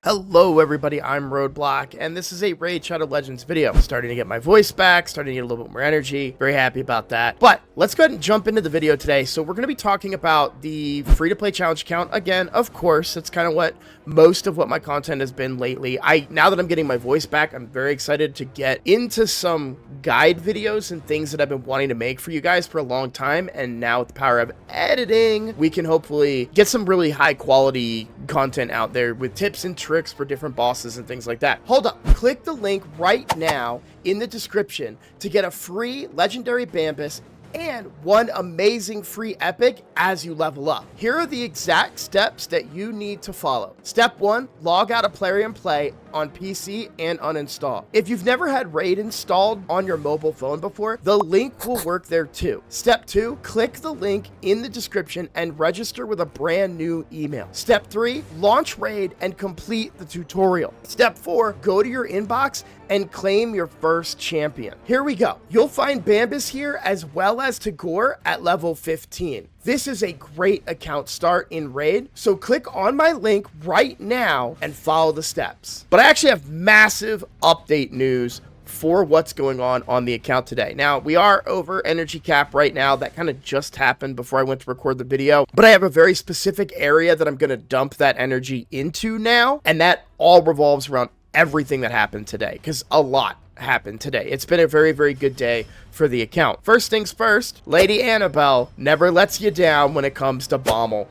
Hello everybody, I'm Roadblock, and this is a Raid Shadow Legends video. Starting to get my voice back, starting to get a little bit more energy. Very happy about that. But let's go ahead and jump into the video today. So we're going to be talking about the free-to-play challenge account. Again, of course, that's kind of what most of what my content has been lately. Now that I'm getting my voice back, I'm very excited to get into some guide videos and things that I've been wanting to make for you guys for a long time. And now with the power of editing, we can hopefully get some really high quality content out there with tips and tricks for different bosses and things like that. Hold up, click the link right now in the description to get a free legendary Bambus and one amazing free epic as you level up. Here are the exact steps that you need to follow. Step 1, log out of Plarium Play on PC and uninstall. If you've never had Raid installed on your mobile phone before, the link will work there too. Step 2, click the link in the description and register with a brand new email. Step 3, launch Raid and complete the tutorial. Step 4, go to your inbox and claim your first champion. Here we go. You'll find Bambus here as well as Tagoar at level 15. This is a great account start in Raid, so click on my link right now and follow the steps. But I actually have massive update news for what's going on the account today. Now, we are over energy cap right now. That kind of just happened before I went to record the video, but I have a very specific area that I'm going to dump that energy into now, and that all revolves around everything that happened today, because a lot happened today. It's been a very, very good day for the account. First things first, Lady Anabelle never lets you down when it comes to Bommal.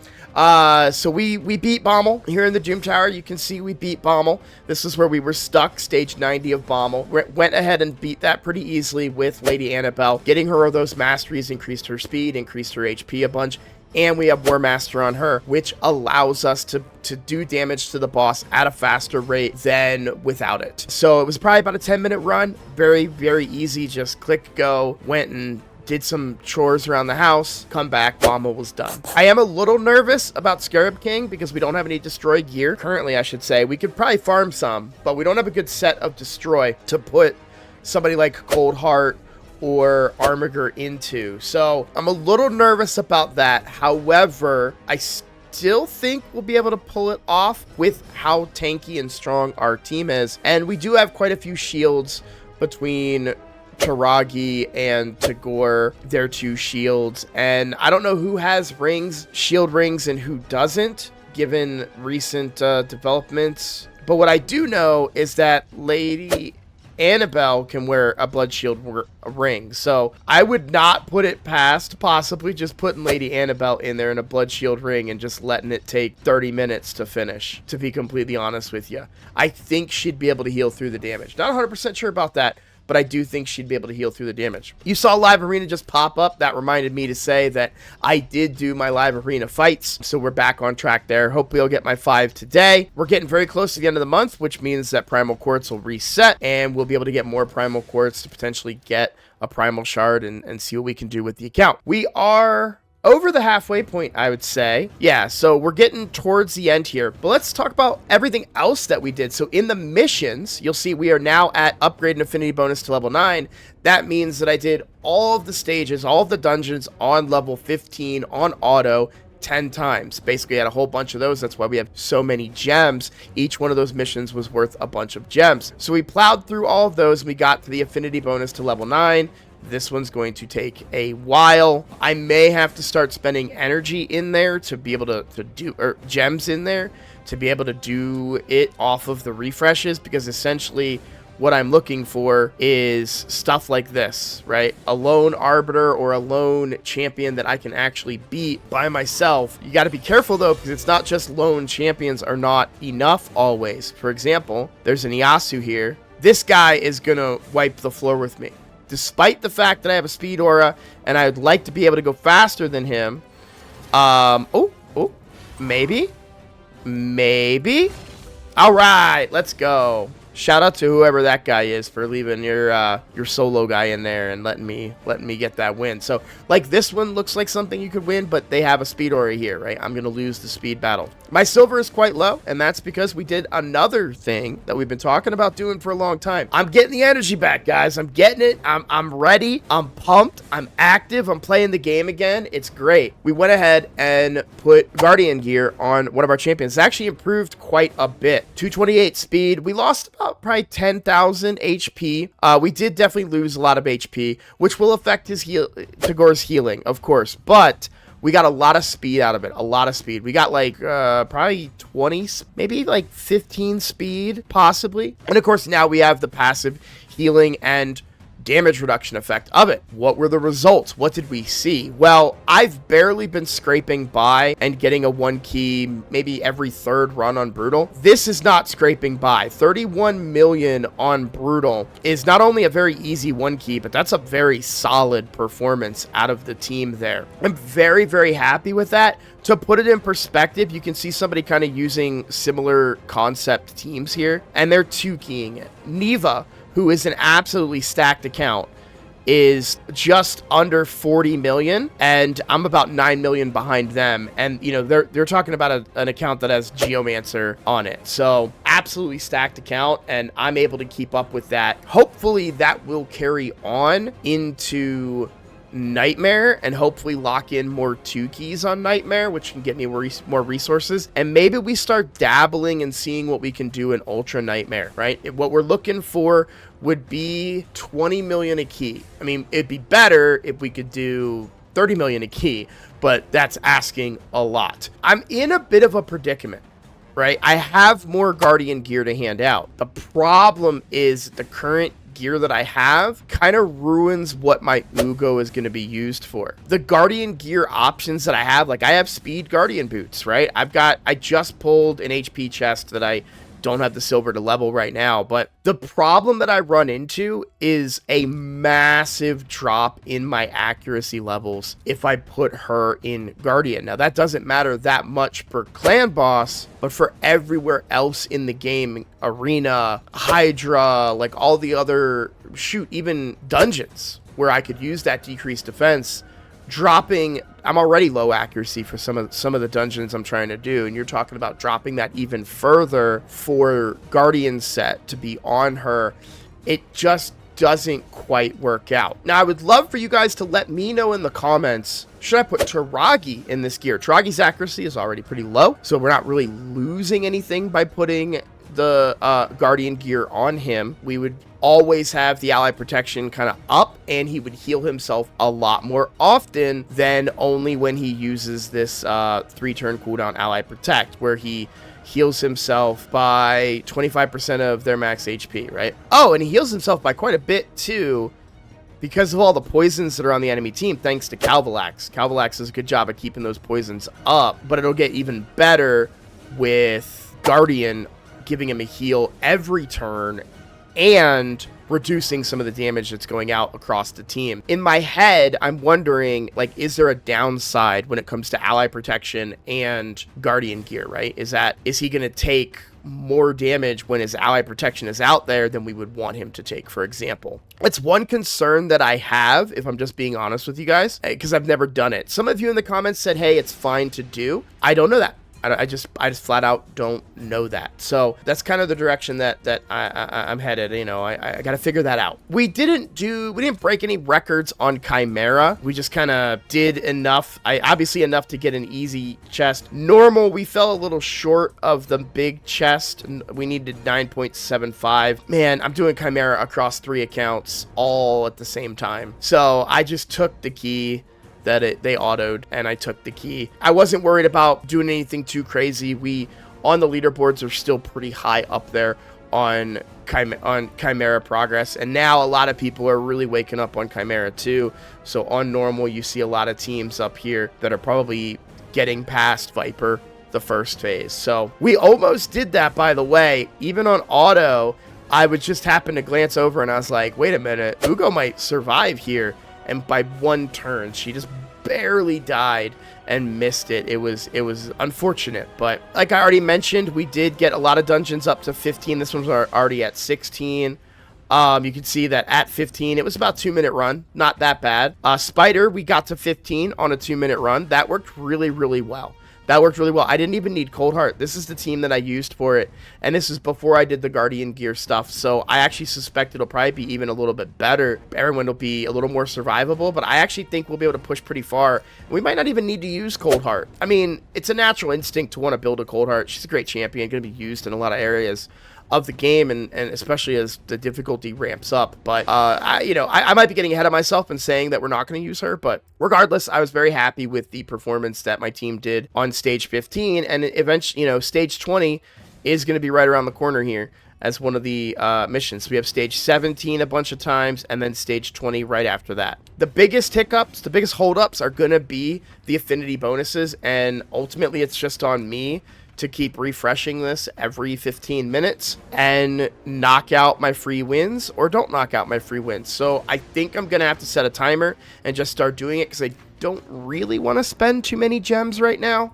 So we beat Bommal here in the Doom Tower. You can see we beat Bommal. This is where we were stuck, stage 90 of Bommal. Went ahead and beat that pretty easily with Lady Anabelle. Getting her those masteries increased her speed, increased her HP a bunch, and we have War Master on her, which allows us to do damage to the boss at a faster rate than without it. So it was probably about a 10-minute run. Very, very easy. Just click go, went and did some chores around the house, come back, Bommal was done. I am a little nervous about Scarab King because we don't have any destroy gear. Currently, I should say. We could probably farm some, but we don't have a good set of destroy to put somebody like Cold Heart or Armiger into. So I'm a little nervous about that. However, I still think we'll be able to pull it off with how tanky and strong our team is. And we do have quite a few shields between Taragi and Tagoar, their two shields. And I don't know who has rings, shield rings, and who doesn't, given recent developments. But what I do know is that Lady Anabelle can wear a blood shield ring, so I would not put it past possibly just putting Lady Anabelle in there in a blood shield ring and just letting it take 30 minutes to finish, to be completely honest with you. I think she'd be able to heal through the damage. Not 100% sure about that, but I do think she'd be able to heal through the damage. You saw Live Arena just pop up. That reminded me to say that I did do my Live Arena fights, so we're back on track there. Hopefully I'll get my 5 today. We're getting very close to the end of the month, which means that Primal Quartz will reset, and we'll be able to get more Primal Quartz to potentially get a Primal Shard and see what we can do with the account. We are over the halfway point, I would say. Yeah, so we're getting towards the end here. But let's talk about everything else that we did. So in the missions, you'll see we are now at upgrade and affinity bonus to level 9. That means that I did all of the stages, all of the dungeons on level 15 on auto 10 times. Basically, I had a whole bunch of those. That's why we have so many gems. Each one of those missions was worth a bunch of gems. So we plowed through all of those and we got to the affinity bonus to level 9. This one's going to take a while. I may have to start spending energy in there to be able to do, or gems in there to be able to do it off of the refreshes, because essentially what I'm looking for is stuff like this, right? A lone arbiter or a lone champion that I can actually beat by myself. You got to be careful though, because it's not just lone champions are not enough always. For example, there's an Iasu here. This guy is gonna wipe the floor with me. Despite the fact that I have a speed aura and I would like to be able to go faster than him. Maybe. All right, let's go. shout out to whoever that guy is for leaving your solo guy in there and letting me get that win. So like this one looks like something you could win, but they have a speed aura here, right? I'm gonna lose the speed battle. My silver is quite low, and that's because we did another thing that we've been talking about doing for a long time. I'm getting the energy back, guys. I'm getting it. I'm ready. I'm pumped. I'm active. I'm playing the game again. It's great. We went ahead and put Guardian gear on one of our champions. It's actually improved quite a bit. 228 speed. We lost about probably 10,000 HP. We did definitely lose a lot of HP, which will affect his Tagoar's healing, of course, but we got a lot of speed out of it. A lot of speed. We got like probably 20, maybe like 15 speed, possibly. And of course, now we have the passive healing and damage reduction effect of it. What were the results? What did we see? Well, I've barely been scraping by and getting a 1 key maybe every third run on Brutal. This is not scraping by. 31 million on Brutal is not only a very easy 1 key, but that's a very solid performance out of the team there. I'm very, very happy with that. To put it in perspective, you can see somebody kind of using similar concept teams here, and they're 2 keying it. Neva, who is an absolutely stacked account, is just under 40 million, and I'm about 9 million behind them. And you know, they're talking about an account that has Geomancer on it, so absolutely stacked account, and I'm able to keep up with that. Hopefully that will carry on into Nightmare and hopefully lock in more 2 keys on Nightmare, which can get me more resources, and maybe we start dabbling and seeing what we can do in Ultra Nightmare, right? What we're looking for would be 20 million a key. I mean, it'd be better if we could do 30 million a key, but that's asking a lot. I'm in a bit of a predicament, right? I have more Guardian gear to hand out. The problem is the current gear that I have kind of ruins what my Ugo is going to be used for. The Guardian gear options that I have, like I have speed Guardian boots, right? I just pulled an HP chest that I don't have the silver to level right now, but the problem that I run into is a massive drop in my accuracy levels if I put her in Guardian. Now that doesn't matter that much per clan boss, but for everywhere else in the game, Arena, Hydra, like all the other, shoot, even dungeons where I could use that decreased defense, dropping, I'm already low accuracy for some of the dungeons I'm trying to do, and you're talking about dropping that even further for Guardian set to be on her. It just doesn't quite work out. Now, I would love for you guys to let me know in the comments, should I put Taragi in this gear? Taragi's accuracy is already pretty low, so we're not really losing anything by putting the Guardian gear on him. We would always have the ally protection kind of up, and he would heal himself a lot more often than only when he uses this 3-turn cooldown ally protect, where he heals himself by 25% of their max HP, right? Oh, and he heals himself by quite a bit too, because of all the poisons that are on the enemy team, thanks to Calvalax. Calvalax does a good job of keeping those poisons up, but it'll get even better with Guardian giving him a heal every turn and reducing some of the damage that's going out across the team. In my head, I'm wondering, like, is there a downside when it comes to ally protection and Guardian gear, right? Is he going to take more damage when his ally protection is out there than we would want him to take, for example? It's one concern that I have, if I'm just being honest with you guys, because I've never done it. Some of you in the comments said, hey, it's fine to do. I don't know that. I just flat out don't know that. So that's kind of the direction that I'm headed. You know, I got to figure that out. We didn't break any records on Chimera. We just kind of did enough. Obviously enough to get an easy chest. Normal, we fell a little short of the big chest. We needed 9.75. Man, I'm doing Chimera across 3 accounts all at the same time. So I just took the key that they autoed, and I took the key. I wasn't worried about doing anything too crazy. We, on the leaderboards, are still pretty high up there on Chimera progress, and now a lot of people are really waking up on Chimera too. So on normal, you see a lot of teams up here that are probably getting past Viper the first phase. So we almost did that, by the way. Even on auto, I would just happen to glance over and I was like, wait a minute, Ugo might survive here. And by 1 turn, she just barely died and missed it. It was unfortunate, but like I already mentioned, we did get a lot of dungeons up to 15. This one's already at 16. You can see that at 15, it was about 2-minute run. Not that bad. Spider, we got to 15 on a 2-minute run. That worked really, really well. That worked really well. I didn't even need Cold Heart. This is the team that I used for it, and this is before I did the Guardian gear stuff, so I actually suspect it'll probably be even a little bit better. Everyone will be a little more survivable, but I actually think we'll be able to push pretty far. We might not even need to use Cold Heart. I mean, it's a natural instinct to want to build a Cold Heart. She's a great champion, going to be used in a lot of areas of the game, and especially as the difficulty ramps up. But I might be getting ahead of myself and saying that we're not going to use her, but regardless, I was very happy with the performance that my team did on stage 15, and eventually, stage 20 is going to be right around the corner here as one of the missions. We have stage 17 a bunch of times, and then stage 20 right after that. The biggest hiccups, the biggest holdups are going to be the affinity bonuses, and ultimately it's just on me to keep refreshing this every 15 minutes and knock out my free wins or don't knock out my free wins. So I think I'm going to have to set a timer and just start doing it because I don't really want to spend too many gems right now,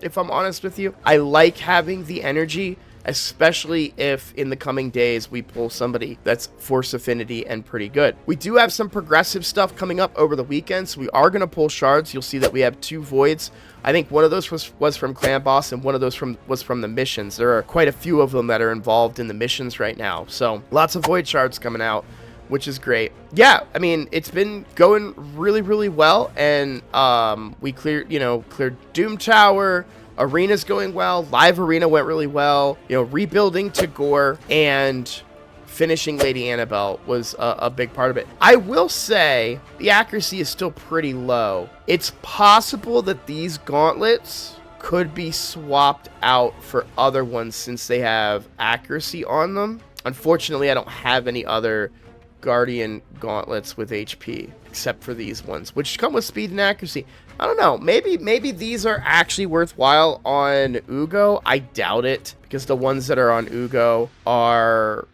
if I'm honest with you. I like having the energy, especially if in the coming days we pull somebody that's force affinity and pretty good. We do have some progressive stuff coming up over the weekend, so we are going to pull shards. You'll see that we have 2 voids. I think one of those was from Clan Boss, and one of those was from the missions. There are quite a few of them that are involved in the missions right now, so lots of void shards coming out, which is great. Yeah, I mean, it's been going really, really well, and we cleared Doom Tower. Arena's going well. Live Arena went really well. Rebuilding Tagoar and finishing Lady Anabelle was a big part of it. I will say the accuracy is still pretty low. It's possible that these gauntlets could be swapped out for other ones since they have accuracy on them. Unfortunately, I don't have any other Guardian gauntlets with HP except for these ones, which come with speed and accuracy. I don't know. Maybe these are actually worthwhile on Ugo. I doubt it, because the ones that are on Ugo are...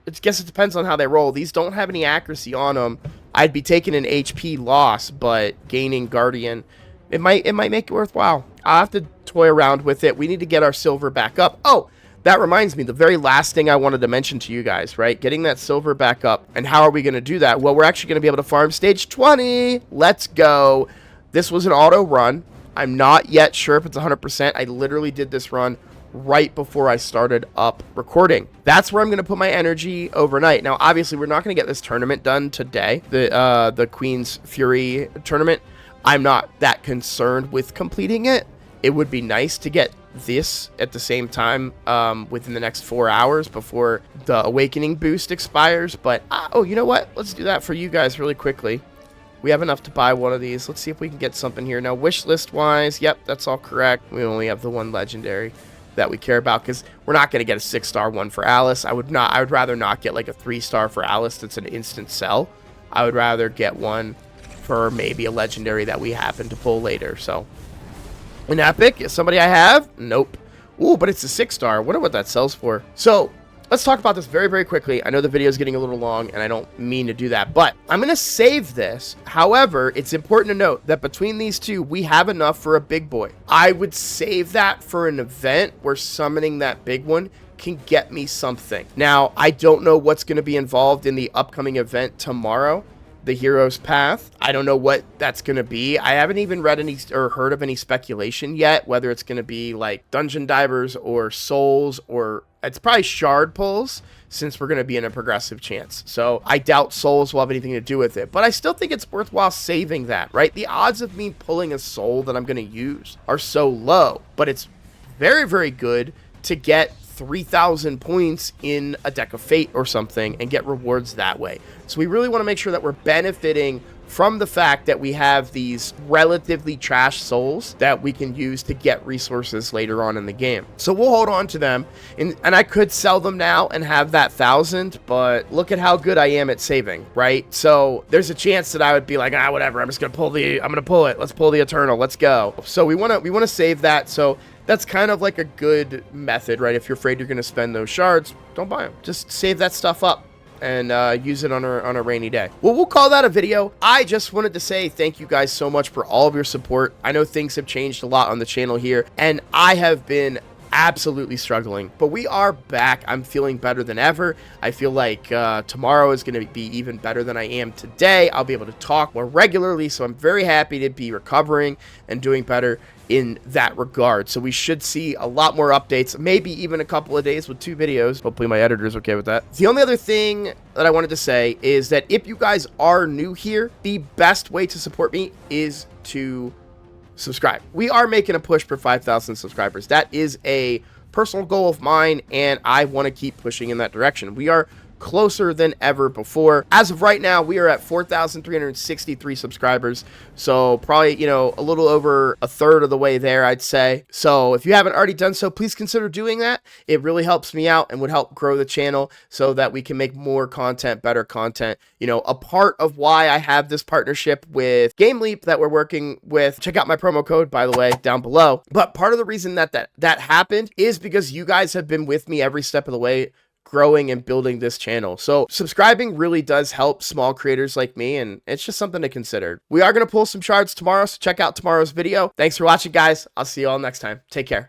I guess it depends on how they roll. These don't have any accuracy on them. I'd be taking an HP loss, but gaining Guardian, it might make it worthwhile. I'll have to toy around with it. We need to get our silver back up. Oh, that reminds me, the very last thing I wanted to mention to you guys, right? Getting that silver back up. And how are we going to do that? Well, we're actually going to be able to farm stage 20. Let's go. This was an auto run. I'm not yet sure if it's 100%. I literally did this run right before I started up recording. That's where I'm going to put my energy overnight. Now, obviously, we're not going to get this tournament done today, the Queen's Fury tournament. I'm not that concerned with completing it. It would be nice to get this at the same time within the next 4 hours before the Awakening boost expires. But, oh, you know what? Let's do that for you guys really quickly. We have enough to buy one of these. Let's see if we can get something here. Now, wish list wise, yep, that's all correct. We only have the one legendary that we care about, because we're not going to get a 6-star one for Alice. I would rather not get like a 3-star for Alice that's an instant sell. I would rather get one for maybe a legendary that we happen to pull later. So an epic is somebody I have? Nope. Ooh, but it's a 6-star. I wonder what that sells for. So let's talk about this very, very quickly. I know the video is getting a little long, and I don't mean to do that, but I'm going to save this. However, it's important to note that between these two, we have enough for a big boy. I would save that for an event where summoning that big one can get me something. Now, I don't know what's going to be involved in the upcoming event tomorrow, the Hero's Path. I don't know what that's going to be. I haven't even read any or heard of any speculation yet, whether it's going to be like dungeon divers or souls, or it's probably shard pulls, since we're going to be in a progressive chance. So I doubt souls will have anything to do with it, but I still think it's worthwhile saving that, right? The odds of me pulling a soul that I'm going to use are so low, but it's very, very good to get 3,000 points in a deck of fate or something and get rewards that way. So we really want to make sure that we're benefiting from the fact that we have these relatively trash souls that we can use to get resources later on in the game. So we'll hold on to them, and I could sell them now and have that 1,000, but look at how good I am at saving, right? So there's a chance that I would be like, whatever, I'm going to pull it. Let's pull the Eternal. Let's go. So we want to save that. So that's kind of like a good method, right? If you're afraid you're going to spend those shards, don't buy them. Just save that stuff up. and use it on a rainy day. Well, we'll call that a video. I just wanted to say thank you guys so much for all of your support. I know things have changed a lot on the channel here, and I have been absolutely struggling, but we are back. I'm feeling better than ever. I feel like tomorrow is going to be even better than I am today. I'll be able to talk more regularly, so I'm very happy to be recovering and doing better in that regard. So we should see a lot more updates, maybe even a couple of days with 2 videos. Hopefully my editor's okay with that. The only other thing that I wanted to say is that if you guys are new here, the best way to support me is to subscribe. We are making a push for 5,000 subscribers. That is a personal goal of mine, and I want to keep pushing in that direction. We are closer than ever before. As of right now, we are at 4,363 subscribers, so probably, you know, a little over a third of the way there, I'd say. So if you haven't already done so, please consider doing that. It really helps me out and would help grow the channel so that we can make more content, better content. You know, a part of why I have this partnership with Game Leap that we're working with, check out my promo code, by the way, down below. But part of the reason that happened is because you guys have been with me every step of the way, growing and building this channel. So subscribing really does help small creators like me, and it's just something to consider. We are going to pull some shards tomorrow, so check out tomorrow's video. Thanks for watching, guys. I'll see you all next time. Take care.